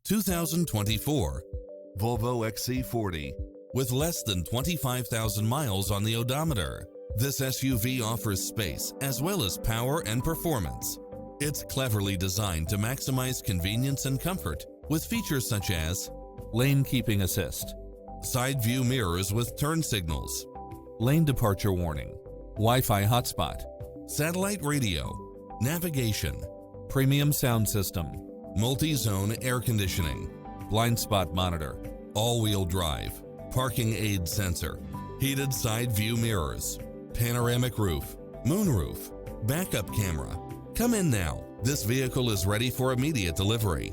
2024 Volvo XC40. With less than 25,000 miles on the odometer, this SUV offers space as well as power and performance. It's cleverly designed to maximize convenience and comfort with features such as lane keeping assist, side view mirrors with turn signals, lane departure warning, Wi-Fi hotspot, satellite radio, navigation, premium sound system, multi-zone air conditioning, blind spot monitor, all-wheel drive, parking aid sensor, heated side view mirrors, panoramic roof, moonroof, backup camera. Come in now. This vehicle is ready for immediate delivery.